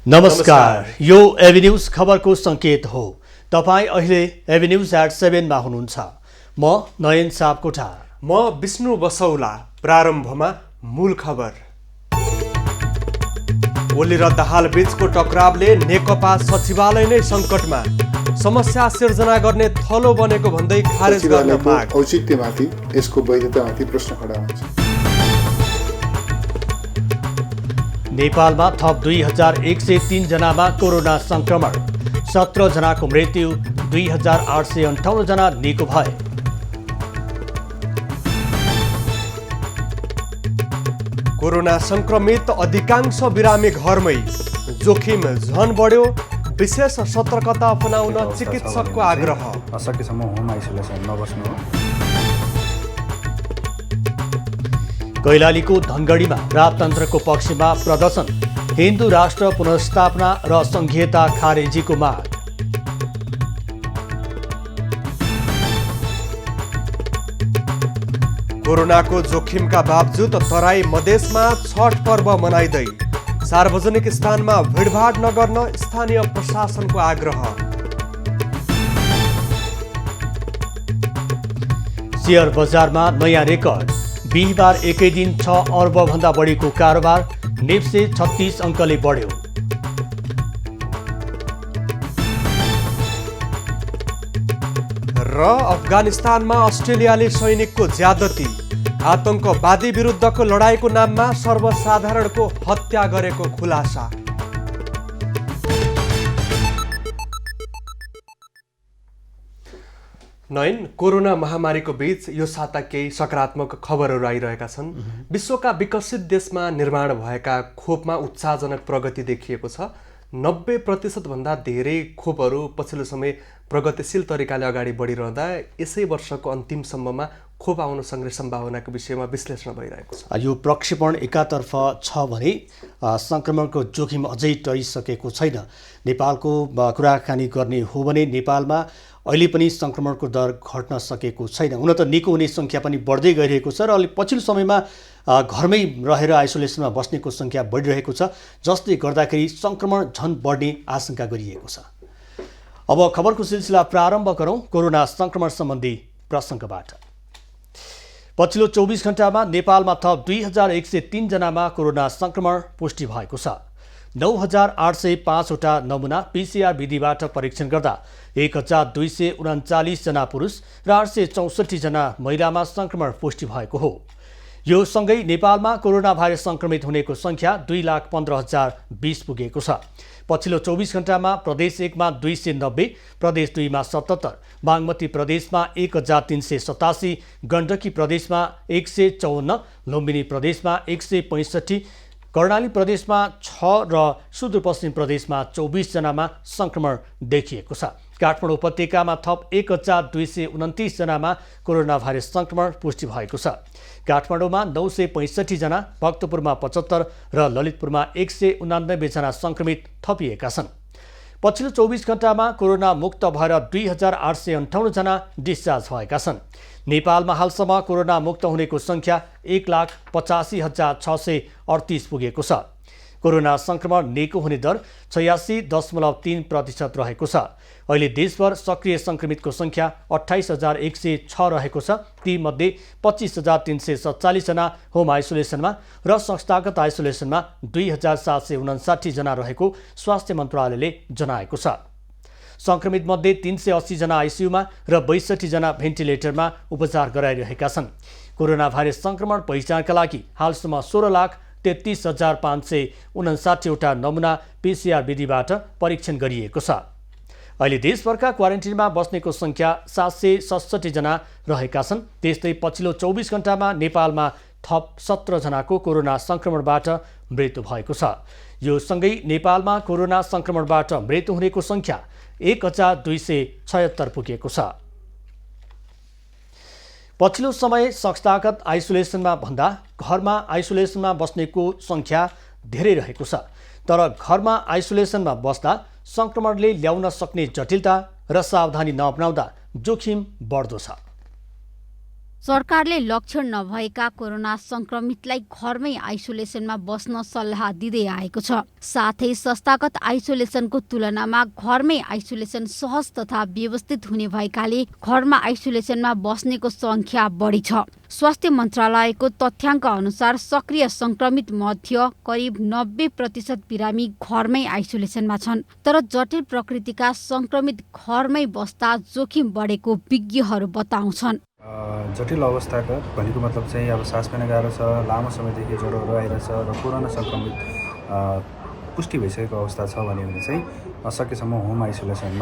नमस्कार, यो एभिन्यूज खबरको संकेत हो। तपाईँ अहिले एभिन्यूज एट 7 मा हुनुहुन्छ। म नयन सापकोटा। म विष्णु बसौला। प्रारम्भमा मूल खबर। ओली र दाहाल बीचको टकरावले नेकपा सचिवालय नै सङ्कटमा, समस्या सिर्जना गर्ने थलो बनेको भन्दै खारेज गर्न माग। औचित्यमाथि यसको वैधतामाथि प्रश्न खडा हुन्छ। नेपालमा थप 2103 जनामा कोरोना संक्रमण, 17 जनाको मृत्यु, 2858 जना निको भए। कोरोना संक्रमित अधिकांश बिरामी घरमै, जोखिम झन बढ्यो, विशेष सतर्कता अपनाउन चिकित्सकको आग्रह। सकेसम्म होम आइसोलेसन नबस्नु हो। कैलालीको धनगढीमा राजतन्त्रको पक्षमा प्रदर्शन, हिन्दू राष्ट्र पुनर्स्थापना र संघीयता खारेजीको माग। कोरोनाको जोखिमका बावजुद तराई मधेसमा छठ पर्व मनाइँदै, सार्वजनिक स्थानमा भिडभाड नगर्न स्थानीय प्रशासनको आग्रह। शेयर बजारमा नयाँ रेकर्ड, बिहिबार एकै दिन 6 अर्बभन्दा बढीको कारोबार, नेप्से 36 अङ्कले बढ्यो। र अफगानिस्तानमा अस्ट्रेलियाली सैनिकको ज्यादती, आतंकवादी विरुद्धको लडाईँको नाममा सर्वसाधारणको हत्या गरेको खुलासा। नयन, कोरोना महामारीको बीच यो साता केही सकारात्मक खबरहरू आइरहेका छन्। विश्वका विकसित देशमा निर्माण भएका खोपमा उत्साहजनक प्रगति देखिएको छ। 90% भन्दा धेरै खोपहरू पछिल्लो समय प्रगतिशील तरिकाले अगाडि बढिरहँदा यसै वर्षको अन्तिमसम्ममा खोप आउन सक्ने सम्भावनाको विषयमा विश्लेषण भइरहेको छ। यो प्रक्षेपण एकातर्फ छ भने सङ्क्रमणको जोखिम अझै टरिसकेको छैन। नेपालको कुराकानी गर्ने हो भने नेपालमा अहिले पनि सङ्क्रमणको दर घट्न सकेको छैन। हुन त निको हुने सङ्ख्या पनि बढ्दै गइरहेको छ र अहिले पछिल्लो समयमा घरमै रहेर आइसोलेसनमा बस्नेको सङ्ख्या बढिरहेको छ, जसले गर्दाखेरि सङ्क्रमण झन बढ्ने आशंका गरिएको छ। अब खबरको सिलसिला प्रारम्भ गरौँ कोरोना सङ्क्रमण सम्बन्धी प्रसङ्गबाट। पछिल्लो 24 घण्टामा नेपालमा थप 2103 जनामा कोरोना सङ्क्रमण पुष्टि भएको छ। 9805 वटा नमुना PCR विधिबाट परीक्षण गर्दा 1239 जना पुरुष र 864 जना महिलामा सङ्क्रमण पुष्टि भएको हो। यो सँगै नेपालमा कोरोना भाइरस सङ्क्रमित हुनेको सङ्ख्या 2,15,020 पुगेको छ। पछिल्लो 24 घण्टामा प्रदेश 1 मा 290, प्रदेश 2 मा 77, बागमती प्रदेशमा 1387, गण्डकी प्रदेशमा 154, लुम्बिनी प्रदेशमा 165, कर्णाली प्रदेशमा 6 र सुदूरपश्चिम प्रदेशमा 24 जनामा सङ्क्रमण देखिएको छ। काठमाडौँ उपत्यकामा थप 1229 जनामा कोरोना भाइरस सङ्क्रमण पुष्टि भएको छ। काठमाडौँमा 965 जना, भक्तपुरमा 75 र ललितपुरमा 189 जना सङ्क्रमित थपिएका छन्। पछिल्लो 24 घण्टामा कोरोना मुक्त भएर 2858 जना डिस्चार्ज भएका छन्। नेपालमा हालसम्म कोरोना मुक्त हुनेको सङ्ख्या 1,85,638 पुगेको छ। कोरोना सङ्क्रमण निको हुने दर 86.3% रहेको छ। अहिले देशभर सक्रिय सङ्क्रमितको सङ्ख्या 28,106 रहेको छ। तीमध्ये 25,347 जना होम आइसोलेसनमा र संस्थागत आइसोलेसनमा 2,759 जना रहेको स्वास्थ्य मन्त्रालयले जनाएको छ। सङ्क्रमित मध्ये 380 जना आइसियुमा र 62 जना भेन्टिलेटरमा उपचार गराइरहेका छन्। कोरोना भाइरस सङ्क्रमण पहिचानका लागि हालसम्म 16,33,559 वटा नमुना PCR विधिबाट परीक्षण गरिएको छ। अहिले देशभरका क्वारेन्टिनमा बस्नेको सङ्ख्या 767 जना रहेका छन्। त्यस्तै पछिल्लो 24 घण्टामा नेपालमा थप 17 जनाको कोरोना सङ्क्रमणबाट मृत्यु भएको छ। यो सँगै नेपालमा कोरोना सङ्क्रमणबाट मृत्यु हुनेको सङ्ख्या 1,276 पुगेको छ। पछिल्लो समय संस्थागत आइसोलेसनमा भन्दा घरमा आइसोलेसनमा बस्नेको सङ्ख्या धेरै रहेको छ। तर घरमा आइसोलेसनमा बस्दा सङ्क्रमणले ल्याउन सक्ने जटिलता र सावधानी नअपनाउँदा जोखिम बढ्दो छ। सरकारले लक्षण नभएका कोरोना संक्रमितलाई घरमै आइसोलेसनमा बस्न सल्लाह दिँदै आएको छ। साथै संस्थागत आइसोलेसनको तुलनामा घरमै आइसोलेसन सहज तथा व्यवस्थित हुने भएकाले घरमा आइसोलेसनमा बस्नेको संख्या बढी छ। स्वास्थ्य मन्त्रालयको तथ्याङ्क अनुसार सक्रिय संक्रमित मध्ये करिब 90% बिरामी घरमै आइसोलेसनमा छन्। तर जटिल प्रकृतिका संक्रमित घरमै बस्दा जोखिम बढेको विज्ञहरू बताउँछन्। जटिल अवस्थाका भनेको मतलब चाहिँ अब सास फेर्न गाह्रो छ, लामो समयदेखि ज्वरोहरू आइरहेछ र कोरोना सङ्क्रमित पुष्टि भइसकेको अवस्था छ भने चाहिँ सकेसम्म होम आइसोलेसन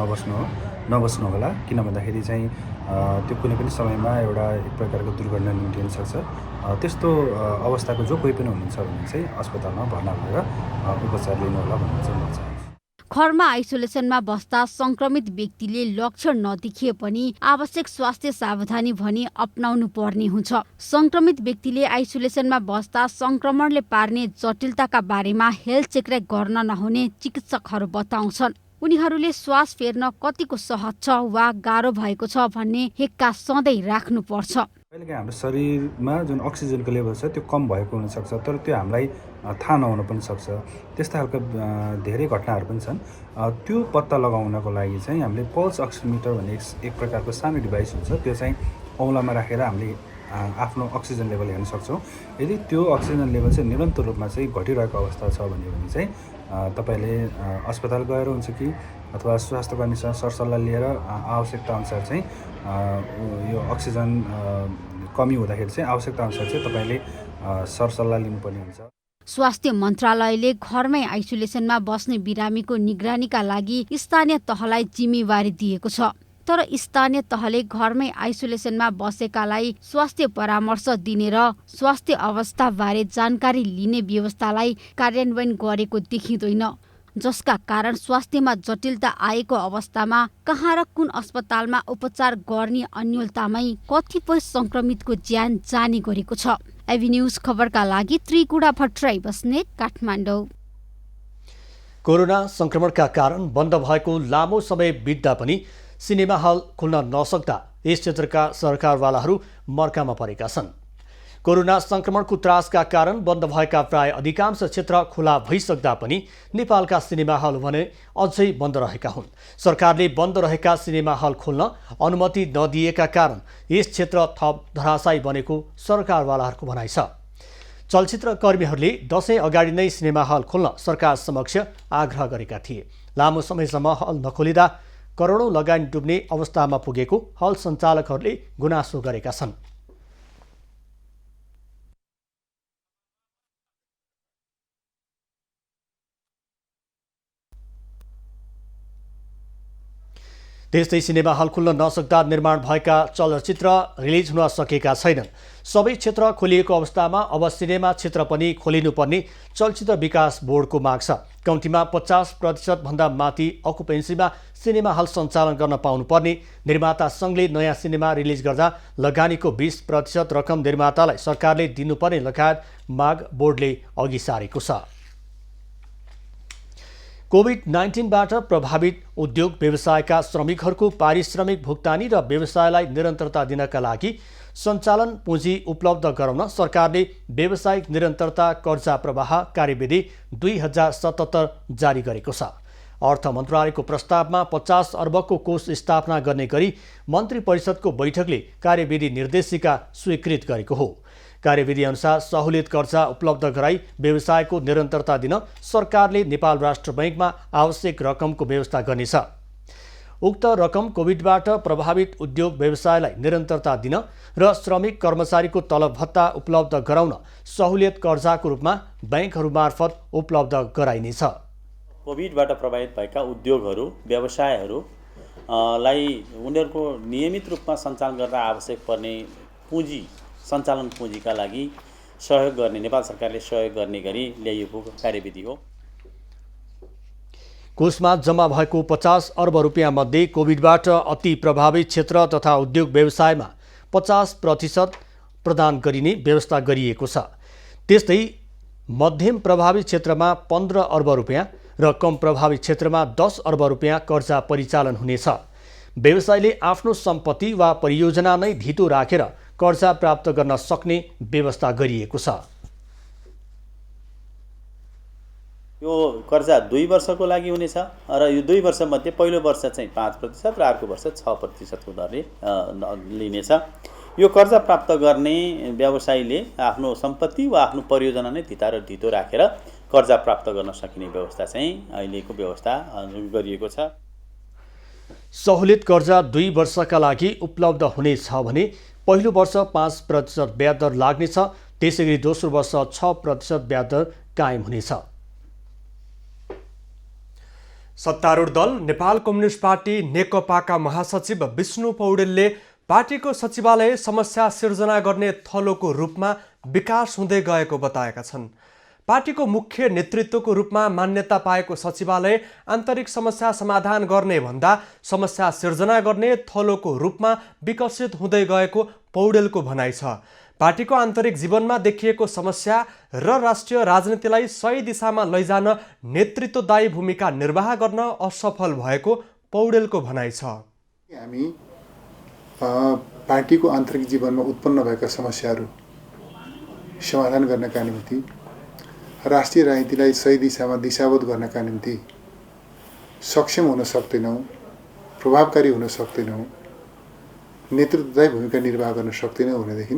नबस्नु होला। किन भन्दाखेरि चाहिँ त्यो कुनै पनि समयमा एउटा एक प्रकारको दुर्घटना निम्टिन सक्छ। त्यस्तो अवस्थाको जो कोही पनि हुनुहुन्छ भने चाहिँ अस्पतालमा भर्ना भएर उपचार लिनु होला भन्ने चाहिँ म चाहन्छु। घरमा आइसोलेसनमा बस्दा संक्रमित व्यक्तिले लक्षण नदेखिए पनि आवश्यक स्वास्थ्य सावधानी भनी अपनाउनु पर्ने हुन्छ। संक्रमित व्यक्तिले आइसोलेसनमा बस्दा संक्रमणले पार्ने जटिलताका बारेमा हेल्थ चेक गर्न नहुने चिकित्सकहरू बताउँछन्। उनीहरूले श्वास फेर्न कतिको सहज छ वा गाह्रो भएको छ भन्ने हेक्का सधैँ राख्नुपर्छ। कहिलेकाहीँ हाम्रो शरीरमा जुन अक्सिजनको लेभल छ त्यो कम भएको हुनसक्छ, तर त्यो हामीलाई थाहा नहुन पनि सक्छ। त्यस्ता खालका धेरै घटनाहरू पनि छन्। त्यो पत्ता लगाउनको लागि चाहिँ हामीले पल्स अक्सिमिटर भन्ने एक प्रकारको सानो डिभाइस हुन्छ। त्यो चाहिँ औँलामा राखेर हामीले आफ्नो अक्सिजन लेभल हेर्न सक्छौँ। यदि त्यो अक्सिजन लेभल चाहिँ निरन्तर रूपमा चाहिँ घटिरहेको अवस्था छ भने चाहिँ तपाईँले अस्पताल गएर हुन्छ कि अथवा स्वास्थ्य कर्मीसँग सरसल्लाह लिएर आवश्यकता अनुसार चाहिँ यो अक्सिजन कमी हुँदाखेरि चाहिँ आवश्यकता अनुसार चाहिँ तपाईँले सरसल्लाह लिनुपर्ने हुन्छ। स्वास्थ्य मन्त्रालयले घरमै आइसोलेसनमा बस्ने बिरामीको निगरानीका लागि स्थानीय तहलाई जिम्मेवारी दिएको छ। तर स्थानीय तहले घरमै आइसोलेसनमा बसेकालाई स्वास्थ्य परामर्श दिने र स्वास्थ्य अवस्थाबारे जानकारी लिने व्यवस्थालाई कार्यान्वयन गरेको देखिँदैन, जसका कारण स्वास्थ्यमा जटिलता आएको अवस्थामा कहाँ र कुन अस्पतालमा उपचार गर्ने अन्योलतामै कतिपय संक्रमितको ज्यान जाने गरेको छ। एभी न्यूज खबरका लागि त्रिकुडा भट्टराई बस्नेत, काठमाडौँ। कोरोना संक्रमणका कारण बन्द भएको लामो समय बित्दा पनि सिनेमा हल खुल्न नसक्दा यस क्षेत्रका सरकारवालाहरू मर्कामा परेका छन्। कोरोना संक्रमणको त्रासका कारण बन्द भएका प्राय अधिकांश क्षेत्र खुला भइसक्दा पनि नेपालका सिनेमा हल भने अझै बन्द रहेका हुन्। सरकारले बन्द रहेका सिनेमा हल खोल्न अनुमति नदिएका कारण यस क्षेत्र थप धराशायी बनेको सरकारवालाहरूको भनाइ छ। चलचित्र कर्मीहरूले दशैं अगाडि नै सिनेमा हल खोल्न सरकार समक्ष आग्रह गरेका थिए। लामो समयसम्म हल नखोलिँदा करोडौँ लगानी डुब्ने अवस्थामा पुगेको हल सञ्चालकहरूले गुनासो गरेका छन्। त्यस्तै सिनेमा हल खुल्न नसक्दा निर्माण भएका चलचित्र रिलिज हुन सकेका छैनन्। सबै क्षेत्र खोलिएको अवस्थामा अब सिनेमा क्षेत्र पनि खोलिनुपर्ने चलचित्र विकास बोर्डको माग छ। कम्तीमा 50% भन्दा माथि अकुपेन्सीमा सिनेमा हल सञ्चालन गर्न पाउनुपर्ने, निर्माता सङ्घले नयाँ सिनेमा रिलिज गर्दा लगानीको 20% रकम निर्मातालाई सरकारले दिनुपर्ने लगायत माग बोर्डले अघि सारेको छ। कोभिड-19बाट प्रभावित उद्योग व्यवसायका श्रमिकहरूको पारिश्रमिक भुक्तानी र व्यवसायलाई निरन्तरता दिनका लागि सञ्चालन पुँजी उपलब्ध गराउन सरकारले व्यावसायिक निरन्तरता कर्जा प्रवाह कार्यविधि 2077 जारी गरेको छ। अर्थ मन्त्रालयको प्रस्तावमा 50 अर्बको कोष स्थापना गर्ने गरी मन्त्री परिषदको बैठकले कार्यविधि निर्देशिका स्वीकृत गरेको हो। कार्यविधि अनुसार सहुलियत कर्जा उपलब्ध गराई व्यवसायको निरन्तरता दिन सरकारले नेपाल राष्ट्र बैंकमा आवश्यक रकमको व्यवस्था गर्नेछ। उक्त रकम कोभिडबाट प्रभावित उद्योग व्यवसायलाई निरन्तरता दिन र श्रमिक कर्मचारीको तलब भत्ता उपलब्ध गराउन सहुलियत कर्जाको रूपमा बैंकहरू मार्फत उपलब्ध गराइनेछ। कोभिडबाट प्रभावित भएका उद्योगहरू व्यवसायहरूलाई उनीहरूको नियमित रूपमा सञ्चालन गर्न आवश्यक पर्ने पुँजी सञ्चालन पुँजीका लागि सहयोग गर्ने नेपाल सरकारले सहयोग गर्ने गरी ल्याइएको कार्यविधि हो। कोषमा जम्मा भएको 50 अर्ब रुपियाँ मध्ये कोभिडबाट अति प्रभावित क्षेत्र तथा उद्योग व्यवसायमा 50% प्रदान गरिने व्यवस्था गरिएको छ। त्यस्तै मध्यम प्रभावित क्षेत्रमा 15 अर्ब रुपियाँ र कम प्रभावित क्षेत्रमा 10 अर्ब रुपियाँ कर्जा परिचालन हुनेछ। व्यवसायले आफ्नो सम्पत्ति वा परियोजना नै धितो राखेर कर्जा प्राप्त गर्न सक्ने व्यवस्था गरिएको छ। यो कर्जा 2 वर्षको लागि हुनेछ र यो 2 वर्षमध्ये पहिलो वर्ष चाहिँ 5% र अर्को वर्ष 6% दरले लिनेछ। यो कर्जा प्राप्त गर्ने व्यवसायीले आफ्नो सम्पत्ति वा आफ्नो परियोजना नै धिता र धितो राखेर कर्जा प्राप्त गर्न सकिने व्यवस्था चाहिँ अहिलेको व्यवस्था गरिएको छ। सहुलियत कर्जा 2 वर्षका लागि उपलब्ध हुनेछ भने पहिलो वर्ष 5% ब्याज दर लाग्नेछ। त्यसैगरी दोस्रो वर्ष 6% ब्याज दर कायम हुनेछ। सत्तारूढ दल नेपाल कम्युनिस्ट पार्टी नेकपाका महासचिव विष्णु पौडेलले पार्टीको सचिवालय समस्या सिर्जना गर्ने थलोको रूपमा विकास हुँदै गएको बताएका छन्। पार्टीको मुख्य नेतृत्वको रूपमा मान्यता पाएको सचिवालय आन्तरिक समस्या समाधान गर्ने भन्दा समस्या सिर्जना गर्ने थलोको रूपमा विकसित हुँदै गएको पौडेलको भनाइ छ। पार्टीको आन्तरिक जीवनमा देखिएको समस्या र राष्ट्रिय राजनीतिलाई सही दिशामा लैजान नेतृत्वदायी भूमिका निर्वाह गर्न असफल भएको पौडेलको भनाइ छ। हामी पार्टीको आन्तरिक जीवनमा उत्पन्न भएका समस्याहरू समाधान गर्नका निम्ति राष्ट्रिय राजनीतिलाई सही दिशामा दिशाबद्ध गर्नका निम्ति सक्षम हुन सक्दैनौँ, प्रभावकारी हुन सक्दैनौँ, नेतृत्वदायी भूमिका निर्वाह गर्न सक्दैनौँ भनेदेखि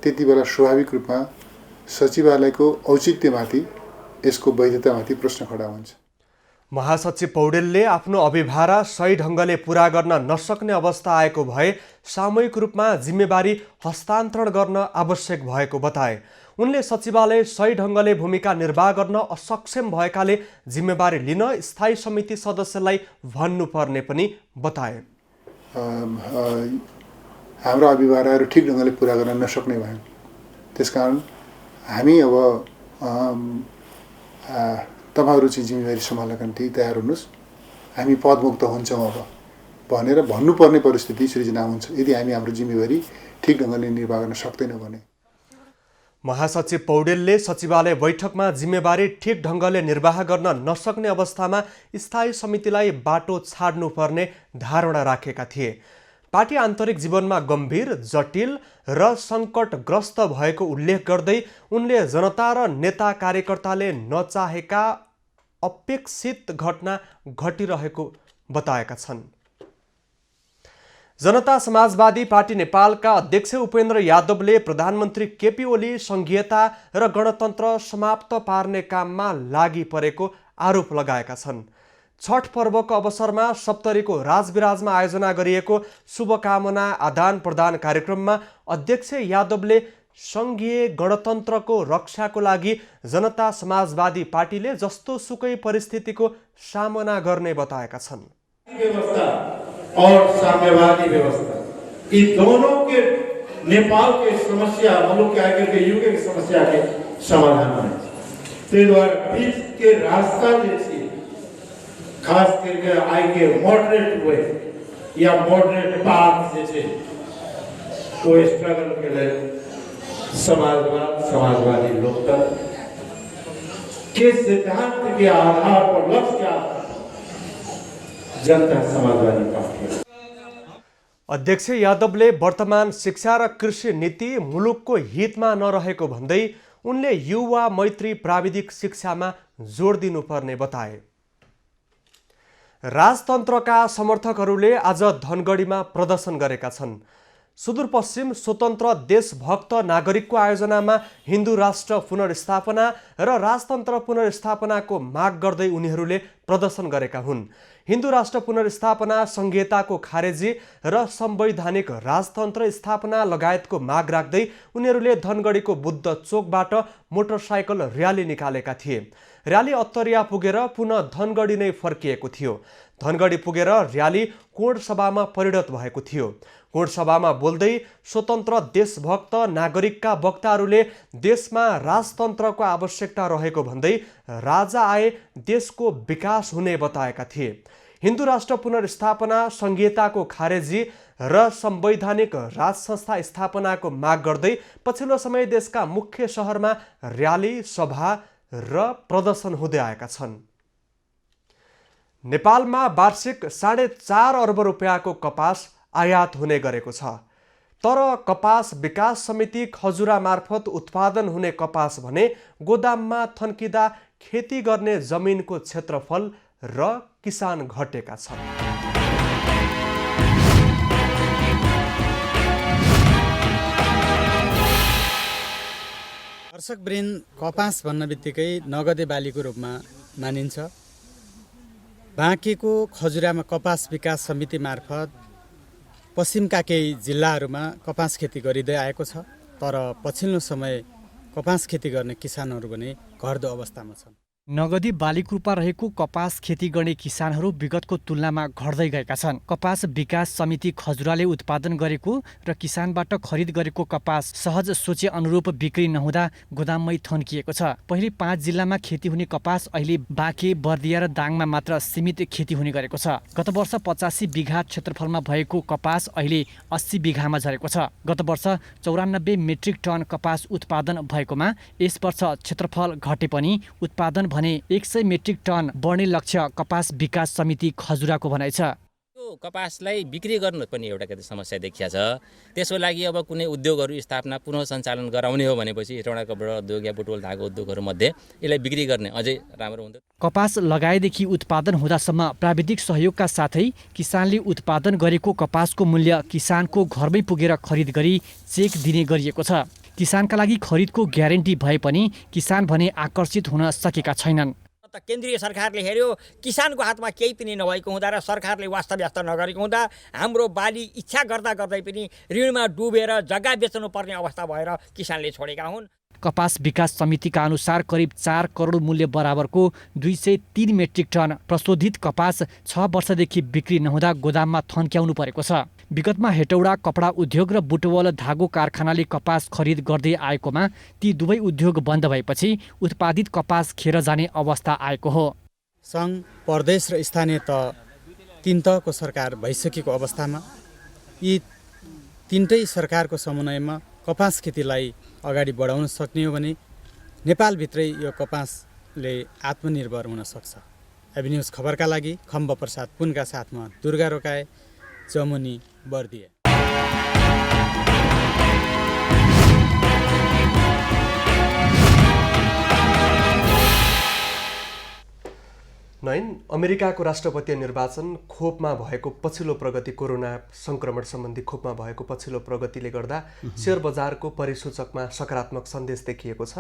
त्यति बेला स्वाभाविक रूपमा सचिवालयको औचित्यमाथि यसको वैधतामाथि प्रश्न खडा हुन्छ। महासचिव पौडेलले आफ्नो अभिभारा सही ढङ्गले पुरा गर्न नसक्ने अवस्था आएको भए सामूहिक रूपमा जिम्मेवारी हस्तान्तरण गर्न आवश्यक भएको बताए। उनले सचिवालय सही ढङ्गले भूमिका निर्वाह गर्न असक्षम भएकाले जिम्मेवारी लिन स्थायी समिति सदस्यलाई भन्नुपर्ने पनि बताए। हाम्रो अभिभाराहरू ठिक ढङ्गले पुरा गर्न नसक्ने भयो। त्यसकारण हामी अब तपाईँहरू चाहिँ जिम्मेवारी सम्हाल्नका निम्ति तयार हुनुहोस्, हामी पदमुक्त हुन्छौँ अब भनेर भन्नुपर्ने परिस्थिति सृजना हुन्छ यदि हामी हाम्रो जिम्मेवारी ठिक ढङ्गले निर्वाह गर्न सक्दैनौँ भने। महासचिव पौडेलले सचिवालय बैठकमा जिम्मेवारी ठिक ढङ्गले निर्वाह गर्न नसक्ने अवस्थामा स्थायी समितिलाई बाटो छाड्नुपर्ने धारणा राखेका थिए। पार्टी आन्तरिक जीवनमा गम्भीर, जटिल र सङ्कटग्रस्त भएको उल्लेख गर्दै उनले जनता र नेता कार्यकर्ताले नचाहेका अपेक्षित घटना घटिरहेको बताएका छन्। जनता समाजवादी पार्टी नेपालका अध्यक्ष उपेन्द्र यादवले प्रधानमन्त्री केपी ओली संघीयता र गणतन्त्र समाप्त पार्ने काममा लागि परेको आरोप लगाएका छन्। छठ पर्वको अवसरमा सप्तरीको राजविराजमा आयोजना गरिएको शुभकामना आदान प्रदान कार्यक्रममा अध्यक्ष यादवले सङ्घीय गणतन्त्रको रक्षाको लागि जनता समाजवादी पार्टीले जस्तो सुकै परिस्थितिको सामना गर्ने बताएका छन्। व्यवस्था और साम्यवादी व्यवस्था, इन दोनों के नेपाल के समस्या, मुल्क के आगे के युग के समस्या के समाधान है। त्यही द्वारा बीच के रास्ता जैसी खास करके आगे मॉडरेट वे या मॉडरेट पाथ जैसे वो स्ट्रगल के लिए समाजवादी लोकतंत्र के सिद्धांत के आधार पर लक्ष्य के आधार जनता समाजवादी पार्टी। अध्यक्ष यादवले वर्तमान शिक्षा र कृषि नीति मुलुकको हितमा नरहेको भन्दै उनले युवा मैत्री प्राविधिक शिक्षामा जोड दिनुपर्ने बताए। राजतन्त्रका समर्थकहरूले आज धनगढीमा प्रदर्शन गरेका छन्। सुदूरपश्चिम स्वतन्त्र देशभक्त नागरिकको आयोजनामा हिन्दू राष्ट्र पुनर्स्थापना र राजतन्त्र पुनर्स्थापनाको माग गर्दै उनीहरूले प्रदर्शन गरेका हुन्। हिन्दू राष्ट्र पुनर्स्थापना, संघीयताको खारेजी र संवैधानिक राजतन्त्र स्थापना लगायतको माग राख्दै उनीहरूले धनगढीको बुद्ध चोकबाट मोटरसाइकल र्याली निकालेका थिए। र्याली अत्तरिया पुगेर पुनः धनगढी नै फर्किएको थियो। धनगढी पुगेर र्याली कोणसभामा परिणत भएको थियो। कोणसभामा बोल्दै स्वतन्त्र देशभक्त नागरिकका वक्ताहरूले देशमा राजतन्त्रको आवश्यकता रहेको भन्दै राजा आए देशको विकास हुने बताएका थिए। हिन्दू राष्ट्र पुनर्स्थापना, संघीयताको खारेजी र संवैधानिक राज संस्था स्थापनाको माग गर्दै पछिल्लो समय देशका मुख्य सहरमा र्याली, सभा र प्रदर्शन हुँदै आएका छन्। नेपालमा वार्षिक 4.5 अर्ब रुपियाँको कपास आयात हुने गरेको छ। तर कपास विकास समिति खजुरा मार्फत उत्पादन हुने कपास भने गोदाममा थन्किँदा खेती गर्ने जमिनको क्षेत्रफल र किसान घटेका छन्। दर्शकवृन्द, कपास भन्न बित्तिकै नगदे बालीको रूपमा मानिन्छ। बाँकीको खजुरामा कपास विकास समिति मार्फत पश्चिमका केही जिल्लाहरूमा कपास खेती गरिँदै आएको छ, तर पछिल्लो समय कपास खेती गर्ने किसानहरू भने घट्दो अवस्थामा छन्। नगदी बालीको रूपमा रहेको कपास खेती गर्ने किसानहरू विगतको तुलनामा घट्दै गएका छन्। कपास विकास समिति खजुराले उत्पादन गरेको र किसानबाट खरिद गरेको कपास सहज सोचे अनुरूप बिक्री नहुँदा गोदाममै थन्किएको छ। पहिले 5 जिल्लामा खेती हुने कपास अहिले बाँके, बर्दिया र दाङमा मात्र सीमित खेती हुने गरेको छ। गत वर्ष 85 बिघा क्षेत्रफलमा भएको कपास अहिले 80 बिघामा झरेको छ। गत वर्ष 94 मेट्रिक टन कपास उत्पादन भएकोमा यस वर्ष क्षेत्रफल घटे पनि उत्पादन भने 100 मेट्रिक टन बढ्ने लक्ष्य कपास विकास समिति खजुराको भनाइ छ। यो कपासलाई बिक्री गर्नु पनि एउटा समस्या देखिया छ। त्यसको लागि अब कुनै उद्योगहरू स्थापना पुनः सञ्चालन गराउने हो भनेपछि हेटौँडा कपडा उद्योग या बुटवल धागो उद्योगहरू मध्ये यसलाई बिक्री गर्ने अझै राम्रो हुन्थ्यो। कपास लगाएदेखि उत्पादन हुँदासम्म प्राविधिक सहयोगका साथै किसानले उत्पादन गरेको कपासको मूल्य किसानको घरमै पुगेर खरिद गरी चेक दिने गरिएको छ। किसानका लागि खरिदको ग्यारेन्टी भए पनि किसान भने आकर्षित हुन सकेका छैनन्। केन्द्रीय सरकारले हेर्यो, किसानको हातमा केही पनि नभएको हुँदा र सरकारले वास्तव्यस्त नगरेको हुँदा हाम्रो बाली इच्छा गर्दा गर्दै पनि ऋणमा डुबेर जग्गा बेच्नुपर्ने अवस्था भएर किसानले छोडेका हुन्। कपास विकास समितिका अनुसार करिब 4 करोड मूल्य बराबरको 203 मेट्रिक टन प्रशोधित कपास 6 वर्षदेखि बिक्री नहुँदा गोदाममा थन्क्याउनु परेको छ। विगतमा हेटौडा कपडा उद्योग र बुटवल धागो कारखानाले कपास खरिद गर्दै आएकोमा ती दुवै उद्योग बन्द भएपछि उत्पादित कपास खेर जाने अवस्था आएको हो। सङ्घ, प्रदेश र स्थानीय तह 3 तहको सरकार भइसकेको अवस्थामा यी 3टै सरकारको समन्वयमा कपास खेतीलाई अगाडि बढाउन सक्ने हो भने नेपालभित्रै यो कपासले आत्मनिर्भर हुन सक्छ। एभिन्यूज खबरका लागि खम्ब प्रसाद पुनका साथमा दुर्गा रोकाए, जमुनी, बर्दिया। नयन, अमेरिकाको राष्ट्रपतीय निर्वाचन खोपमा भएको पछिल्लो प्रगति, कोरोना संक्रमण सम्बन्धी खोपमा भएको पछिल्लो प्रगतिले गर्दा शेयर बजारको परिसूचकमा सकारात्मक सन्देश देखिएको छ।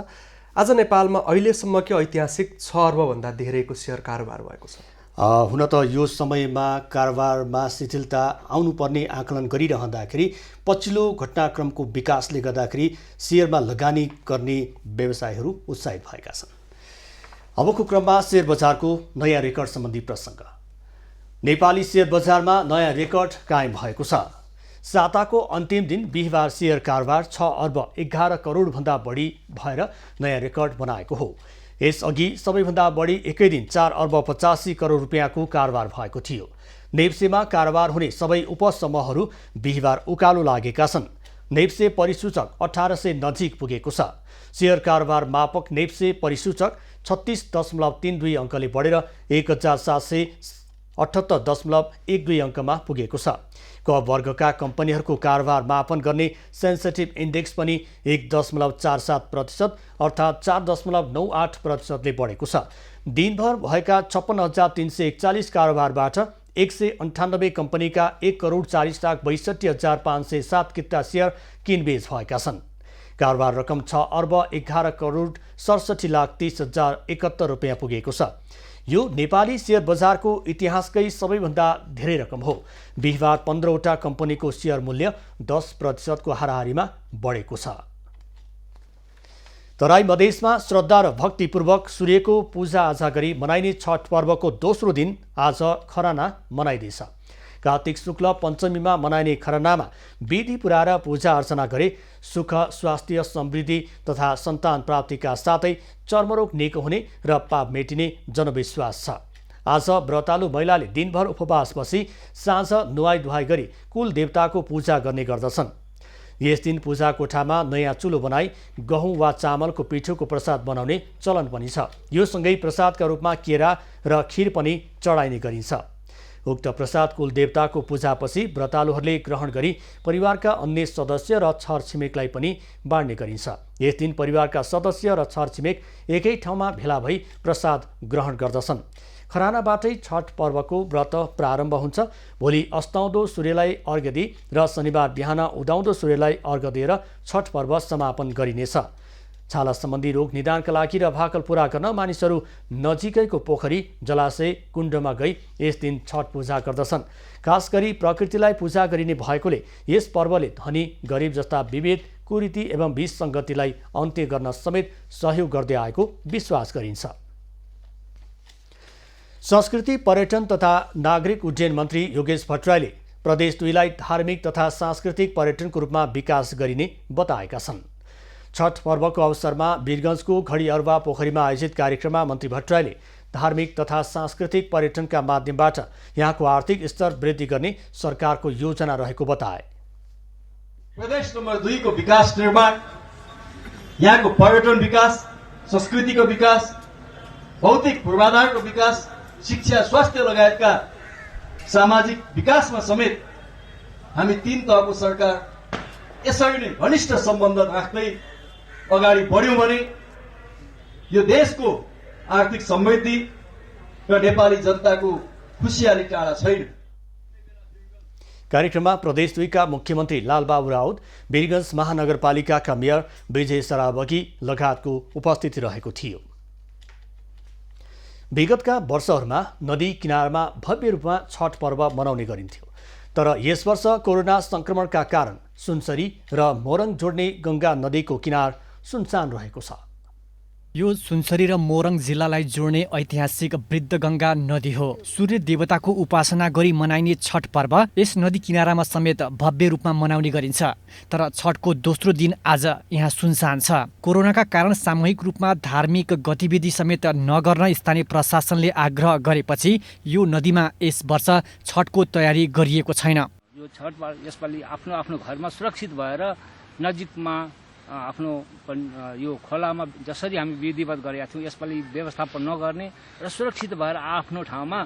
आज नेपालमा अहिलेसम्मकै ऐतिहासिक 6 अर्बभन्दा धेरैको शेयर कारोबार भएको छ। हुन त यो समयमा कारोबारमा शिथिलता आउनुपर्ने आकलन गरिरहँदाखेरि पछिल्लो घटनाक्रमको विकासले गर्दाखेरि शेयरमा लगानी गर्ने व्यवसायहरू उत्साहित भएका छन्। अबको क्रममा शेयर बजारको नयाँ रेकर्ड सम्बन्धी प्रसङ्ग। नेपाली शेयर बजारमा नयाँ रेकर्ड कायम भएको छ। साताको अन्तिम दिन बिहिबार शेयर कारोबार 6 अर्ब 11 करोडभन्दा बढी भएर नयाँ रेकर्ड बनाएको हो। यसअघि सबैभन्दा बढी एकै दिन 4 अर्ब 85 करोड रुपियाँको कारोबार भएको थियो। नेप्सेमा कारोबार हुने सबै उपसमूहहरू बिहिबार उकालो लागेका छन्। नेप्से परिसूचक 1800 नजिक पुगेको छ। शेयर कारोबार मापक नेप्से परिसूचक 36.32 अङ्कले बढेर 1778.12 अङ्कमा पुगेको छ। क वर्गका कम्पनीहरूको कारोबार मापन गर्ने सेन्सिटिभ इन्डेक्स पनि 1.47% अर्थात् 4.98%ले बढेको छ। दिनभर भएका 56,341 कारोबारबाट 198 कम्पनीका 1,40,62,507 किता शेयर किनबेच भएका छन्। कारोबार रकम 6 अर्ब 11 करोड 67,30,071 रुपियाँ पुगेको छ। यो नेपाली शेयर बजारको इतिहासकै सबैभन्दा धेरै रकम हो। बिहिबार 15वटा कम्पनीको शेयर मूल्य 10% को हाराहारीमा बढेको छ। तराई मधेसमा श्रद्धा र भक्तिपूर्वक सूर्यको पूजाआजा गरी मनाइने छठ पर्वको दोस्रो दिन आज खराना मनाइँदैछ। कार्तिक शुक्ल पञ्चमीमा मनाइने खरनामा विधि पुर्याएर पूजा अर्चना गरे सुख, स्वास्थ्य, समृद्धि तथा सन्तान प्राप्तिका साथै चर्मरोग निको हुने र पाप मेटिने जनविश्वास छ। आज व्रतालु महिलाले दिनभर उपवास बसी साँझ नुहाई धुवाई गरी कुल देवताको पूजा गर्ने गर्दछन्। यस दिन पूजा कोठामा नयाँ चुलो बनाई गहुँ वा चामलको पिठोको प्रसाद बनाउने चलन पनि छ। यो सँगै प्रसादका रूपमा केरा र खिर पनि चढाइने गरिन्छ। उक्त प्रसाद कुलदेवताको पूजापछि व्रतालुहरूले ग्रहण गरी परिवारका अन्य सदस्य र छरछिमेकलाई पनि बाँड्ने गरिन्छ। यस दिन परिवारका सदस्य र छरछिमेक एकै ठाउँमा भेला भई प्रसाद ग्रहण गर्दछन्। खरानाबाटै छठ पर्वको व्रत प्रारम्भ हुन्छ। भोलि अस्ताउँदो सूर्यलाई अर्घ्य दिई र शनिबार बिहान उदाउँदो सूर्यलाई अर्घ्य दिएर छठ पर्व समापन गरिनेछ। छाला सम्बन्धी रोग निदानका लागि र भाकल पूरा गर्न मानिसहरू नजिकैको पोखरी, जलाशय, कुण्डमा गई यस दिन छठ पूजा गर्दछन्। खास गरी प्रकृतिलाई पूजा गरिने भएकोले यस पर्वले धनी गरिब जस्ता विभेद, कुरीति एवं विसङ्गतिलाई अन्त्य गर्न समेत सहयोग गर्दै आएको विश्वास गरिन्छ। संस्कृति, पर्यटन तथा नागरिक उड्डयन मन्त्री योगेश भट्टराईले प्रदेश 2लाई धार्मिक तथा सांस्कृतिक पर्यटनको रूपमा विकास गरिने बताएका छन्। छठ पर्वको अवसरमा वीरगञ्जको घडीअरुवा पोखरीमा आयोजित कार्यक्रममा मन्त्री भट्टराईले धार्मिक तथा सांस्कृतिक पर्यटनका माध्यमबाट यहाँको आर्थिक स्तर वृद्धि गर्ने सरकारको योजना रहेको बताए। प्रदेश नम्बर 2 को विकास निर्माण, यहाँको पर्यटन विकास, संस्कृतिको विकास, भौतिक पूर्वाधारको विकास, शिक्षा, स्वास्थ्य लगायतका सामाजिक विकासमा समेत हामी 3 तहको सरकार यसरी नै घनिष्ठ सम्बन्ध राख्दै अगाडि बढ्यौं भने यो देशको आर्थिक समृद्धि र नेपाली जनताको खुशियाली टाढा छैन। कार्यक्रममा प्रदेश 2 का मुख्यमन्त्री लालबाबु राउत, वीरगञ्ज महानगरपालिकाका मेयर विजय सराबगी लगायतको उपस्थिति रहेको थियो। विगतका वर्षहरूमा नदी किनारमा भव्य रूपमा छठ पर्व मनाउने गरिन्थ्यो, तर यस वर्ष कोरोना संक्रमणका कारण सुनसरी र मोरङ जोड्ने गंगा नदीको किनार सुनसान रहेको छ। यो सुनसरी र मोरङ जिल्लालाई जोड्ने ऐतिहासिक वृद्धगंगा नदी हो। सूर्य देवताको उपासना गरी मनाइने छठ पर्व यस नदी किनारामा समेत भव्य रूपमा मनाउने गरिन्छ, तर छठको दोस्रो दिन आज यहाँ सुनसान छ। कोरोनाका कारण सामूहिक रूपमा धार्मिक गतिविधि समेत नगर्न स्थानीय प्रशासनले आग्रह गरेपछि यो नदीमा यस वर्ष छठको तयारी गरिएको छैन। यो छठ यसपालि आफ्नो आफ्नो घरमा सुरक्षित भएर नजिकमा आफ्नो यो खोलामा जसरी हामी विधिवत गरेका थियौँ यसपालि व्यवस्थापन नगर्ने र सुरक्षित भएर आफ्नो ठाउँमा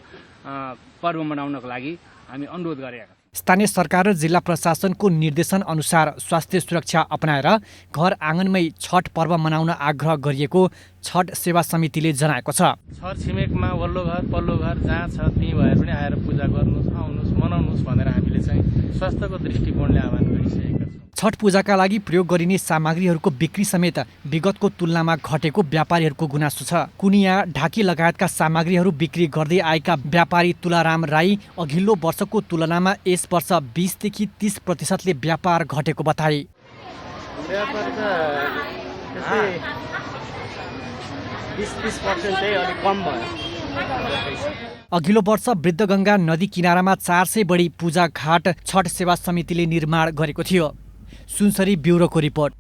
पर्व मनाउनको लागि हामी अनुरोध गरेका थियौँ। स्थानीय सरकार र जिल्ला प्रशासनको निर्देशन अनुसार स्वास्थ्य सुरक्षा अपनाएर घर आँगनमै छठ पर्व मनाउन आग्रह गरिएको छठ सेवा समितिले जनाएको छ। छर छिमेकमा वल्लो घर पल्लो घर जहाँ छ त्यहीँ भएर पनि आएर पूजा गर्नुहोस्, आउनुहोस्, मनाउनुहोस् भनेर हामीले चाहिँ स्वास्थ्यको दृष्टिकोणले आह्वान गरिसकेका छौँ। छठ पूजाका लागि प्रयोग गरिने सामग्रीहरूको बिक्री समेत विगतको तुलनामा घटेको व्यापारीहरूको गुनासो छ। कुनिया, ढाकी लगायतका सामग्रीहरू बिक्री गर्दै आएका व्यापारी तुलाराम राई अघिल्लो वर्षको तुलनामा यस वर्ष 20 देखि 30% व्यापार घटेको बताए। व्यापार त 20-30% चाहिँ अलिक कम भयो। अघिल्लो वर्ष वृद्धगंगा नदी किनारामा 400 बढी पूजा घाट छठ सेवा समितिले निर्माण गरेको थियो। सुनसरी ब्युरोको रिपोर्ट।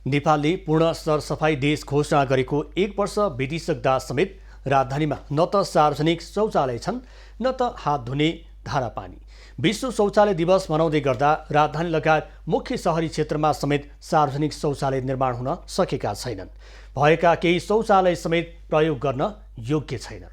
नेपालले पूर्ण सरसफाई देश घोषणा गरेको 1 वर्ष बितिसक्दा समेत राजधानीमा न त सार्वजनिक शौचालय छन् न त हात धुने धारा पानी। विश्व शौचालय दिवस मनाउँदै गर्दा राजधानी लगायत मुख्य शहरी क्षेत्रमा समेत सार्वजनिक शौचालय निर्माण हुन सकेका छैनन्। भएका केही शौचालय समेत प्रयोग गर्न योग्य छैनन्।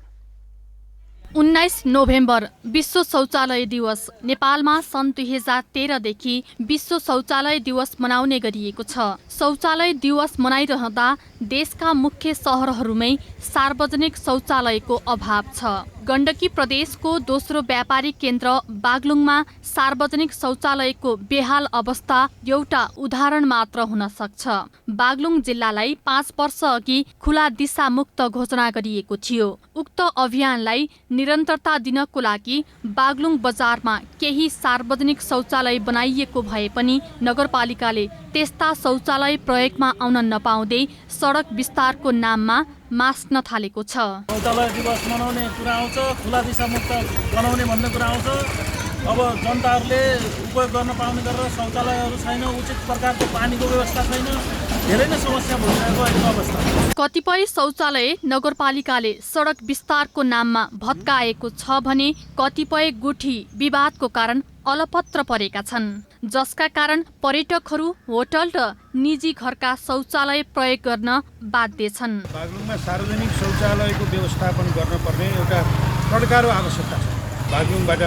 19 नोभेम्बर विश्व शौचालय दिवस। नेपालमा सन् 2013 देखि विश्व शौचालय दिवस मनाउने गरिएको छ। शौचालय दिवस मनाइरहँदा देशका मुख्य सहरहरूमै सार्वजनिक शौचालयको अभाव छ। गण्डकी प्रदेशको दोस्रो व्यापारिक केन्द्र बागलुङमा सार्वजनिक शौचालयको बेहाल अवस्था एउटा उदाहरण मात्र हुन सक्छ। बागलुङ जिल्लालाई 5 वर्ष अघि खुला दिशामुक्त घोषणा गरिएको थियो। उक्त अभियानलाई निरन्तरता दिनको लागि बागलुङ बजारमा केही सार्वजनिक शौचालय बनाइएको भए पनि नगरपालिकाले त्यस्ता शौचालय प्रयोगमा आउन नपाउँदै सडक विस्तारको नाममा मास्न थालेको छ। शौचालय दिवस मनाउने कुरा आउँछ, खुला दिशामुक्त बनाउने भन्ने कुरा आउँछ। अब जनताहरूले उपयोग गर्न पाउने गरेर शौचालयहरू छैन, उचित प्रकारको पानीको व्यवस्था छैन, धेरै नै समस्या भइरहेको अहिलेको अवस्था। कतिपय शौचालय नगरपालिकाले सडक विस्तारको नाममा भत्काएको छ भने कतिपय गुठी विवादको कारण अलपत्र परेका छन्, जसका कारण पर्यटकहरू होटल र निजी घरका शौचालय प्रयोग गर्न बाध्य छन्। बागलुङमा सार्वजनिक शौचालयको व्यवस्थापन गर्नुपर्ने एउटा प्रकारको आवश्यकता छ। बागलुङबाट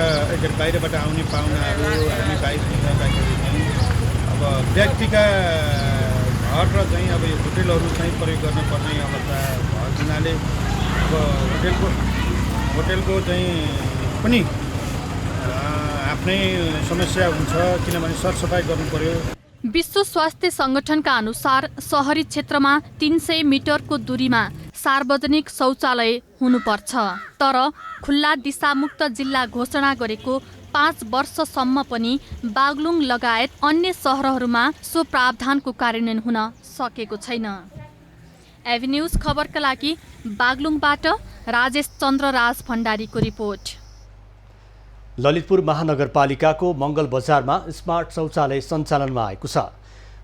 बाहिरबाट आउने पाहुनाहरू हामी बाहिर निकाल्दाखेरि चाहिँ अब व्यक्तिका घर र चाहिँ अब यो होटेलहरू चाहिँ प्रयोग गर्नुपर्ने अवस्था भएको हुनाले अब होटेलको चाहिँ पनि आफ्नै समस्या हुन्छ, किनभने सरसफाइ गर्नु पर्यो। विश्व स्वास्थ्य संगठनका अनुसार शहरी क्षेत्रमा 300 मिटरको दूरीमा सार्वजनिक शौचालय हुनुपर्छ। तर खुल्ला दिशामुक्त जिल्ला घोषणा गरेको 5 वर्षसम्म पनि बागलुङ लगायत अन्य सहरहरूमा सो प्रावधानको कार्यान्वयन हुन सकेको छैन। एभिन्यूज खबरका लागि बागलुङबाट राजेश चन्द्र राज भण्डारीको रिपोर्ट। ललितपुर महानगरपालिकाको मङ्गल बजारमा स्मार्ट शौचालय सञ्चालनमा आएको छ।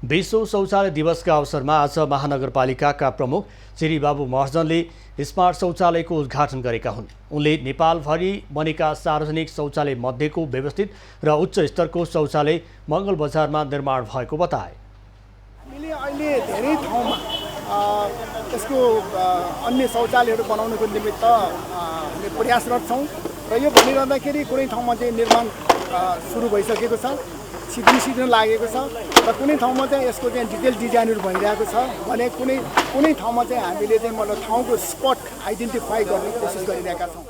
विश्व शौचालय दिवसका अवसरमा आज महानगरपालिकाका प्रमुख श्री बाबु महर्जनले स्मार्ट शौचालयको उद्घाटन गरेका हुन्। उनले नेपालभरि बनेका सार्वजनिक शौचालय मध्येको व्यवस्थित र उच्च स्तरको शौचालय मङ्गल बजारमा निर्माण भएको बताए। हामीले अहिले धेरै ठाउँमा यसको अन्य शौचालयहरू बनाउनको निमित्त हामी प्रयासरत छौँ र यो भनिरहँदाखेरि कुनै ठाउँमा चाहिँ निर्माण सुरु भइसकेको छ, सिद्धिन लागेको छ र कुनै ठाउँमा चाहिँ यसको चाहिँ डिटेल डिजाइनहरू भइरहेको छ भने कुनै ठाउँमा चाहिँ हामीले चाहिँ मतलब ठाउँको स्पट आइडेन्टिफाई गर्ने कोसिस गरिरहेका छौँ।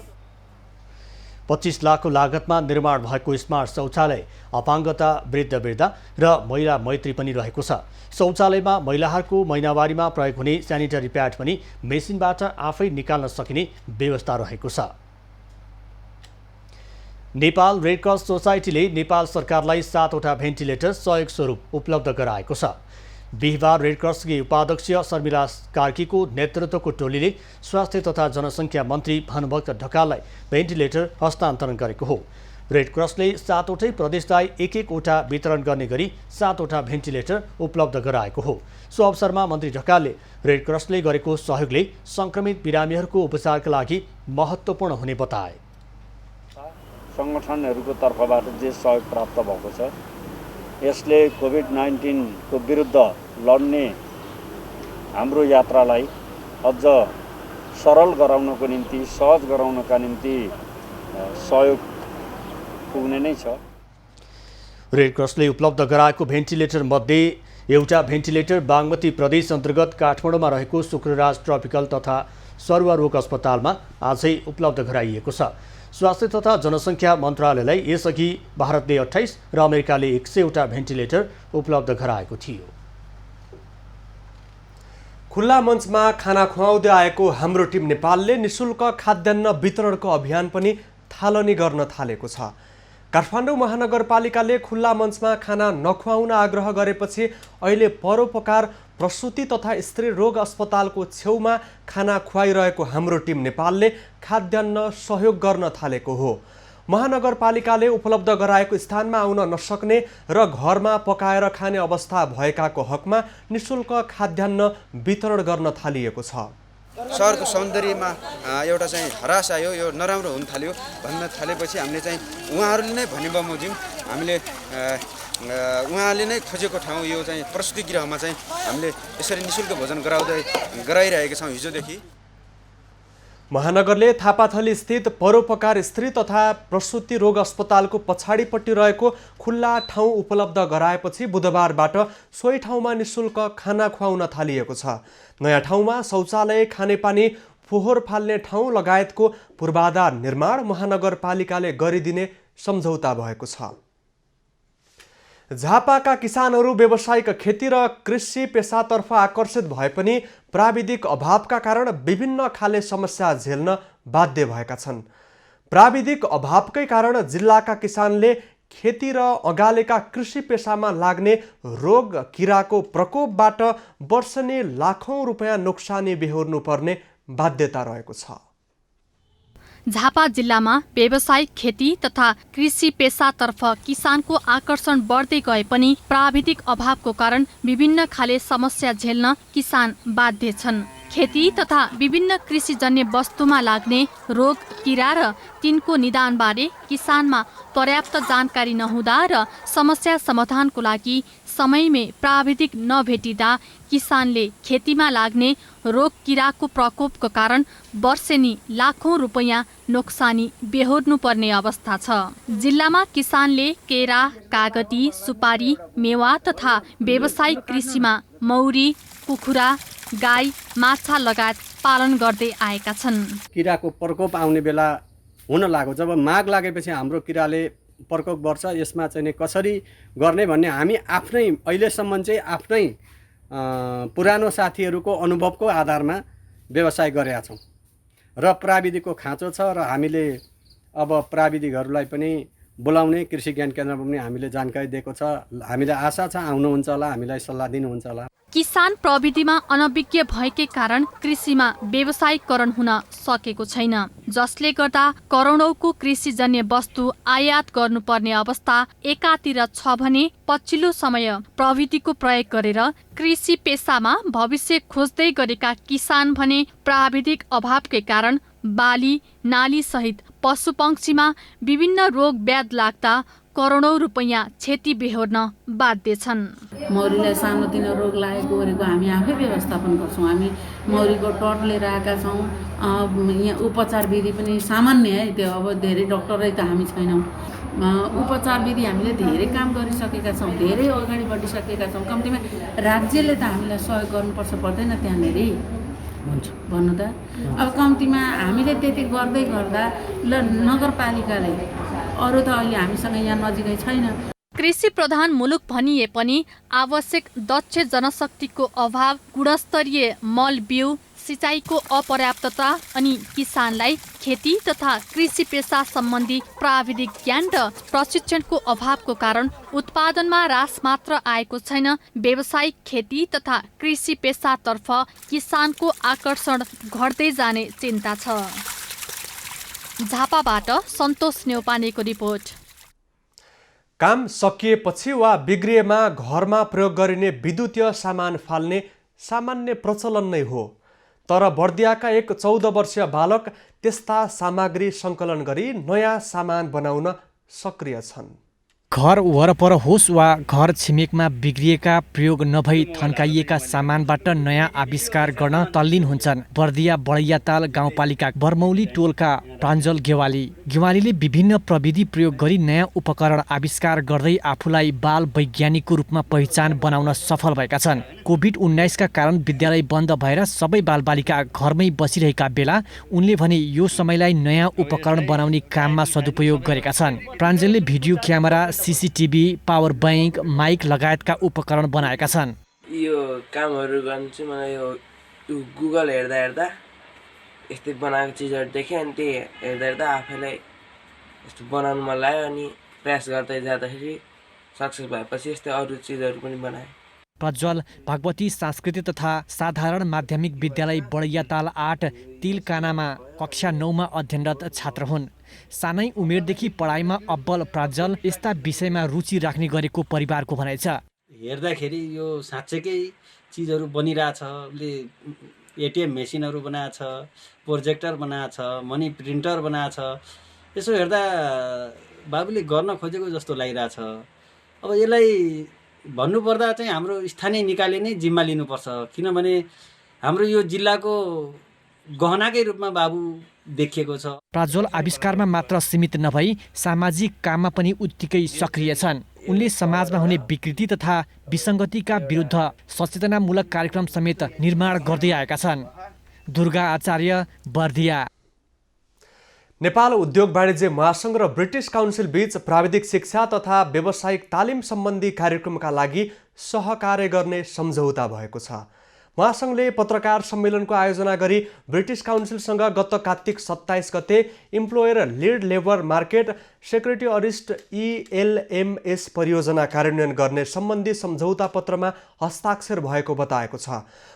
25 लाखको लागतमा निर्माण भएको स्मार्ट शौचालय अपाङ्गता वृद्ध र महिला मैत्री पनि रहेको छ। शौचालयमा महिलाहरूको महिनावारीमा प्रयोग हुने स्यानिटरी प्याड पनि मेसिनबाट आफै निकाल्न सकिने व्यवस्था रहेको छ। नेपाल रेड क्रस सोसाइटीले नेपाल सरकारलाई 7वटा भेन्टिलेटर सहयोग स्वरूप उपलब्ध गराएको छ। बिहिबार रेड क्रसकी उपाध्यक्ष शर्मिला कार्कीको नेतृत्वको टोलीले स्वास्थ्य तथा जनसङ्ख्या मन्त्री भानुभक्त ढकाललाई भेन्टिलेटर हस्तान्तरण गरेको हो। रेड क्रसले 7वटै प्रदेशलाई 1-1वटा वितरण गर्ने गरी 7वटा भेन्टिलेटर उपलब्ध गराएको हो। सो अवसरमा मन्त्री ढकालले रेड क्रसले गरेको सहयोगले सङ्क्रमित बिरामीहरूको उपचारका लागि महत्त्वपूर्ण हुने बताए। सङ्गठनहरूको तर्फबाट जे सहयोग प्राप्त भएको छ यसले कोभिड-19 को विरुद्ध लड्ने हाम्रो यात्रालाई अझ सरल गराउनको निम्ति, सहज गराउनका निम्ति सहयोग पुग्ने नै छ। रेड क्रसले उपलब्ध गराएको भेन्टिलेटर मध्ये एउटा भेन्टिलेटर बागमती प्रदेश अन्तर्गत काठमाडौँमा रहेको शुक्रराज ट्रपिकल तथा सरुवा रोग अस्पतालमा आजै उपलब्ध गराइएको छ। स्वास्थ्य तथा जनसङ्ख्या मन्त्रालयलाई यसअघि भारतले 28 र अमेरिकाले 100वटा भेन्टिलेटर उपलब्ध गराएको थियो। खुल्ला मञ्चमा खाना खुवाउँदै आएको हाम्रो टिम नेपालले निशुल्क खाद्यान्न वितरणको अभियान पनि थालनी गर्न थालेको छ। काठमाडौँ महानगरपालिकाले खुल्ला मञ्चमा खाना नखुवाउन आग्रह गरेपछि अहिले परोपकार प्रसुति तथा स्त्री रोग अस्पतालको छेउमा खाना खुवाइरहेको हाम्रो टिम नेपालले खाद्यान्न सहयोग गर्न थालेको हो। महानगरपालिकाले उपलब्ध गराएको स्थानमा आउन नसक्ने र घरमा पकाएर खाने अवस्था भएकाको हकमा निशुल्क खाद्यान्न वितरण गर्न थालिएको छ। सहरको सौन्दर्यमा एउटा चाहिँ हरास आयो, यो नराम्रो हुन थाल्यो भन्न थालेपछि हामीले चाहिँ उहाँहरूले नै भने बमोजिम हामीले उहाँले नै खोजेको ठाउँ यो चाहिँ प्रसुति गृहमा चाहिँ हामीले यसरी निशुल्क भोजन गराइरहेका छौँ हिजोदेखि। महानगरले थापाथली स्थित परोपकार स्त्री तथा प्रसुति रोग अस्पतालको पछाडिपट्टि रहेको खुल्ला ठाउँ उपलब्ध गराएपछि बुधबारबाट सोही ठाउँमा निशुल्क खाना खुवाउन थालिएको छ। नयाँ ठाउँमा शौचालय, खानेपानी, फोहोर फाल्ने ठाउँ लगायतको पूर्वाधार निर्माण महानगरपालिकाले गरिदिने सम्झौता भएको छ। झापाका किसानहरू व्यावसायिक खेती र कृषि पेसातर्फ आकर्षित भए पनि प्राविधिक अभावका कारण विभिन्न खाले समस्या झेल्न बाध्य भएका छन्। प्राविधिक अभावकै कारण जिल्लाका किसानले खेती र अगालेका कृषि पेसामा लाग्ने रोग किराको प्रकोपबाट वर्षेनी लाखौं रुपैयाँ नोक्सानी बेहोर्नु पर्ने बाध्यता रहेको छ। झापा जिल्लामा व्यावसायिक खेती तथा कृषि पेसातर्फ किसानको आकर्षण बढ्दै गए पनि प्राविधिक अभावको कारण विभिन्न खाले समस्या झेल्न किसान बाध्य छन्। खेती तथा विभिन्न कृषिजन्य वस्तुमा लाग्ने रोग किरा र तिनको निदानबारे किसानमा पर्याप्त जानकारी नहुँदा र समस्या समाधानको लागि समयमै प्राविधिक नभेटिँदा किसानले खेतीमा लाग्ने रोग किराको प्रकोपको कारण वर्षेनी लाखौं रुपैयाँ नोक्सानी बेहोर्नु पर्ने अवस्था छ। जिल्लामा किसानले केरा, कागती, सुपारी, मेवा तथा व्यावसायिक कृषिमा मौरी, कुखुरा, गाई, माछा लगायत पालन गर्दै आएका छन्। किराको प्रकोप आउने बेला हुन लाग्यो। जब माग लागेपछि हाम्रो किराले प्रकोप गर्छ। यसमा चाहिँ कसरी गर्ने भन्ने हामी आफ्नै अहिलेसम्म चाहिँ आफ्नै पुरानो साथीहरूको अनुभवको आधारमा व्यवसाय गरेका छौँ र प्राविधिकको खाँचो छ र हामीले अब प्राविधिकहरूलाई पनि बोलाउने कृषि ज्ञान केन्द्रमा पनि हामीले जानकारी दिएको छ। हामीलाई आशा छ आउनुहुन्छ होला, हामीलाई सल्लाह दिनुहुन्छ होला। किसान प्रविधिमा अनभिज्ञ भएकै कारण कृषिमा व्यावसायिकरण हुन सकेको छैन, जसले गर्दा करोडौंको कृषिजन्य वस्तु आयात गर्नुपर्ने अवस्था एकातिर छ भने पछिल्लो समय प्रविधिको प्रयोग गरेर कृषि पेसामा भविष्य खोज्दै गरेका किसान भने प्राविधिक अभावकै कारण बाली, नाली सहित पशुपक्षीमा विभिन्न रोग व्याध लाग्दा करोडौं रुपैयाँ क्षति बेहोर्न बाध्य छन्। मौरीलाई सानोतिनो रोग लागेको गरेको हामी आफै व्यवस्थापन गर्छौँ। हामी मौरीको टट लिएर आएका छौँ। यहाँ उपचार विधि पनि सामान्य है, त्यो अब धेरै डक्टरै त हामी छैनौँ। उपचार विधि हामीले धेरै काम गरिसकेका छौँ, धेरै अगाडि बढिसकेका छौँ। कम्तीमा राज्यले त हामीलाई सहयोग गर्नुपर्छ पर्दैन त्यहाँनिर भन्नु त। अब कम्तीमा हामीले त्यति गर्दै गर्दा ल नगरपालिकाले अरू त अहिले हामीसँग यहाँ नजिकै छैन। कृषि प्रधान मुलुक भनिए पनि आवश्यक दक्ष जनशक्तिको अभाव, गुणस्तरीय मल बिउ, सिँचाइको अपर्याप्तता अनि किसानलाई खेती तथा कृषि पेसा सम्बन्धी प्राविधिक ज्ञान र प्रशिक्षणको अभावको कारण उत्पादनमा ह्रास मात्र आएको छैन, व्यावसायिक खेती तथा कृषि पेसातर्फ किसानको आकर्षण घट्दै जाने चिन्ता छ। झापाबाट सन्तोष न्यौपानेको रिपोर्ट। काम सकिएपछि वा बिग्रिएमा घरमा प्रयोग गरिने विद्युतीय सामान फाल्ने सामान्य प्रचलन नै हो, तर बर्दियाका एक 14 वर्षीय बालक त्यस्ता सामग्री सङ्कलन गरी नयाँ सामान बनाउन सक्रिय छन्। घर वरपर होस् वा घर छिमेकमा बिग्रिएका प्रयोग नभई थन्काइएका सामानबाट नयाँ आविष्कार गर्न तल्लीन हुन्छन् बर्दिया बडैयाताल गाउँपालिका बर्मौली टोलका प्राञ्जल गेवालीले विभिन्न प्रविधि प्रयोग गरी नयाँ उपकरण आविष्कार गर्दै आफूलाई बाल वैज्ञानिकको रूपमा पहिचान बनाउन सफल भएका छन्। कोभिड-19 का कारण विद्यालय बन्द भएर सबै बालबालिका घरमै बसिरहेका बेला उनले भने यो समयलाई नयाँ उपकरण बनाउने काममा सदुपयोग गरेका छन्। प्राञ्जलले video camera, CCTV, power bank, mike लगायतका उपकरण बनाएका छन्। यो कामहरू गर्न चाहिँ मलाई यो गुगल हेर्दा यस्तै बनाएको चिजहरू देखेँ, अनि त्यही हेर्दा आफैलाई यस्तो बनाउनु मन लाग्यो। अनि प्रयास गर्दै जाँदाखेरि सक्सेस भएपछि यस्तै अरू चिजहरू पनि बनाएँ। प्रज्वल भगवती सांस्कृतिक तथा साधारण माध्यमिक विद्यालय बडैयाताल 8 तिलकानामा कक्षा 9 मा अध्ययनरत छात्र हुन्। सानै उमेरदेखि पढाइमा अब्बल प्रज्वल यस्ता विषयमा रुचि राख्ने गरेको परिवारको भनाइ छ। हेर्दाखेरि यो साँच्चैकै चिजहरू बनिरहेछ। उसले एटिएम मेसिनहरू बनाएको छ, प्रोजेक्टर बनाएको छ, मनी प्रिन्टर बनाएको छ। यसो हेर्दा बाबुले गर्न खोजेको जस्तो लागिरहेछ। अब यसलाई भन्नुपर्दा चाहिँ हाम्रो स्थानीय निकायले नै जिम्मा लिनुपर्छ, किनभने हाम्रो यो जिल्लाको गहनाकै रूपमा बाबु देखिएको छ। प्रज्वल आविष्कारमा मात्र सीमित नभई सामाजिक काममा पनि उत्तिकै सक्रिय छन्। उनले समाजमा हुने विकृति तथा विसङ्गतिका विरुद्ध सचेतनामूलक कार्यक्रम समेत निर्माण गर्दै आएका छन्। दुर्गा आचार्य, बर्दिया। नेपाल उद्योग वाणिज्य महासङ्घ र ब्रिटिस काउन्सिल बीच प्राविधिक शिक्षा तथा व्यावसायिक तालिम सम्बन्धी कार्यक्रमका लागि सहकार्य गर्ने सम्झौता भएको छ। महासङ्घले पत्रकार सम्मेलनको आयोजना गरी ब्रिटिस काउन्सिलसँग गत कार्तिक 27 गते employer led labour market secretariat ELMS परियोजना कार्यान्वयन गर्ने सम्बन्धी सम्झौता पत्रमा हस्ताक्षर भएको बताएको छ।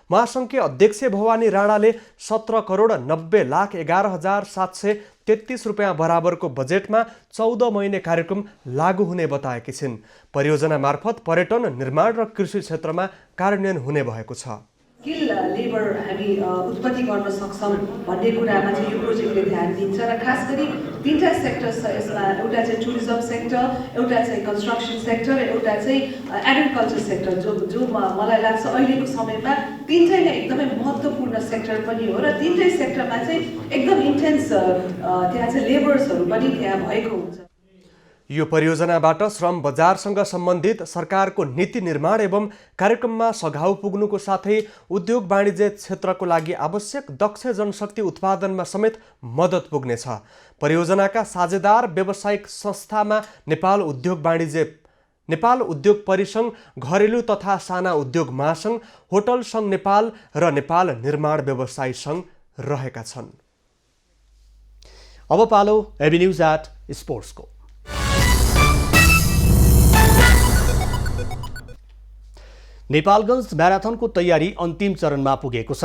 महासङ्घकी अध्यक्ष भवानी राणाले 17,90,11,733 रुपियाँ बराबरको बजेटमा 14 महिने कार्यक्रम लागू हुने बताएकी छिन्। परियोजना मार्फत पर्यटन, निर्माण र कृषि क्षेत्रमा कार्यान्वयन हुने भएको छ। स्किल लेबर हामी उत्पत्ति गर्न सक्छौँ भन्ने कुरामा चाहिँ यो प्रोजेक्टले ध्यान दिन्छ र खास गरी तीनटा सेक्टर छ यसमा। एउटा चाहिँ टुरिज्म सेक्टर, एउटा चाहिँ कन्स्ट्रक्सन सेक्टर, एउटा चाहिँ एग्रिकल्चर सेक्टर, जो मलाई लाग्छ अहिलेको समयमा तीनटै नै एकदमै महत्त्वपूर्ण सेक्टर पनि हो र तीनटै सेक्टरमा चाहिँ एकदम इन्टेन्स त्यहाँ चाहिँ लेबर्सहरू पनि त्यहाँ भएको हुन्छ। यो परियोजनाबाट श्रम बजारसँग सम्बन्धित सरकारको नीति निर्माण एवं कार्यक्रममा सघाउ पुग्नुको साथै उद्योग वाणिज्य क्षेत्रको लागि आवश्यक दक्ष जनशक्ति उत्पादनमा समेत मद्दत पुग्नेछ। परियोजनाका साझेदार व्यावसायिक संस्थामा नेपाल उद्योग परिसंघ, घरेलु तथा साना उद्योग महासंघ, होटल संघ नेपाल र नेपाल निर्माण व्यवसायी संघ रहेका छन्। अब पालो एबी न्यूज एट स्पोर्ट्सको। नेपालगञ्ज म्याराथनको तयारी अन्तिम चरणमा पुगेको छ।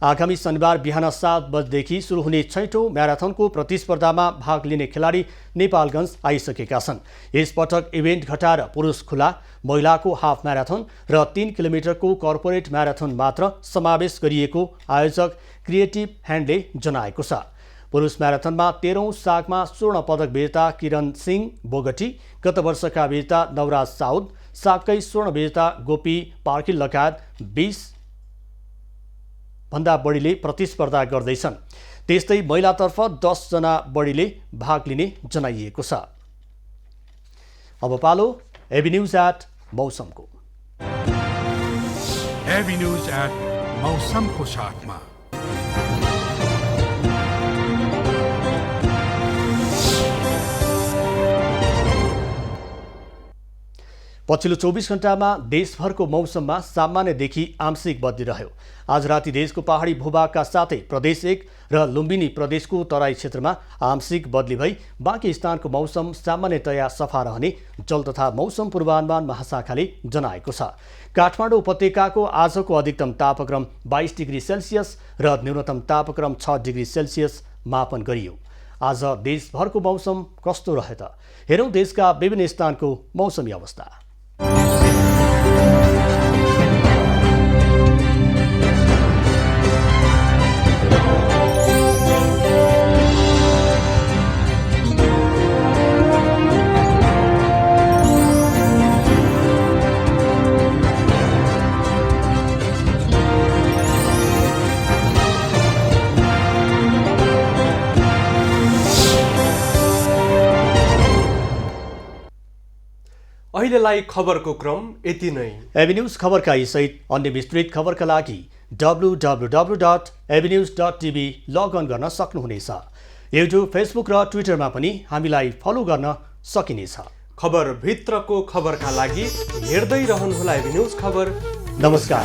आगामी शनिबार बिहान 7 बजेदेखि सुरु हुने 6औं म्याराथनको प्रतिस्पर्धामा भाग लिने खेलाडी नेपालगञ्ज आइसकेका छन्। यसपटक इभेन्ट घटाएर पुरुष खुला, महिलाको हाफ म्याराथन र 3 किलोमिटरको कर्पोरेट म्याराथन मात्र समावेश गरिएको आयोजक क्रिएटिभ ह्यान्डले जनाएको छ। पुरुष म्याराथनमा 13औं सागमा स्वर्ण पदक विजेता किरण सिंह बोगटी, गत वर्षका विजेता नवराज साउद, सागकै स्वर्ण विजेता गोपी पार्किल लगायत 20 भन्दा बढीले प्रतिस्पर्धा गर्दैछन्। त्यस्तै महिलातर्फ 10 जना बढीले भाग लिने जनाइएको छ। अब पालो एबी न्यूज एट मौसमको। एबी न्यूज एट मौसमको साथमा पछिल्लो 24 घण्टामा देशभरको मौसममा सामान्यदेखि आंशिक बदली रह्यो। आज राति देशको पहाडी भूभागका साथै प्रदेश 1 र लुम्बिनी प्रदेशको तराई क्षेत्रमा आंशिक बदली भई बाँकी स्थानको मौसम सामान्यतया सफा रहने जल तथा मौसम पूर्वानुमान महाशाखाले जनाएको छ। काठमाडौँ उपत्यकाको आजको अधिकतम तापक्रम 22 डिग्री सेल्सियस र न्यूनतम तापक्रम 6 डिग्री सेल्सियस मापन गरियो। आज देशभरको मौसम कस्तो रह्यो त हेरौँ देशका विभिन्न स्थानको मौसमी अवस्था। अहिलेलाई खबरको क्रम यति नै। एबी न्यूज खबरका यी सहित अन्य विस्तृत खबरका लागि www.abnews.tv लगअन गर्न सक्नुहुनेछ। युट्युब, फेसबुक र ट्विटरमा पनि हामीलाई फलो गर्न सकिनेछ। खबर भित्रको खबरका लागि हेर्दै रहनुहोला एबी न्यूज खबर। नमस्कार।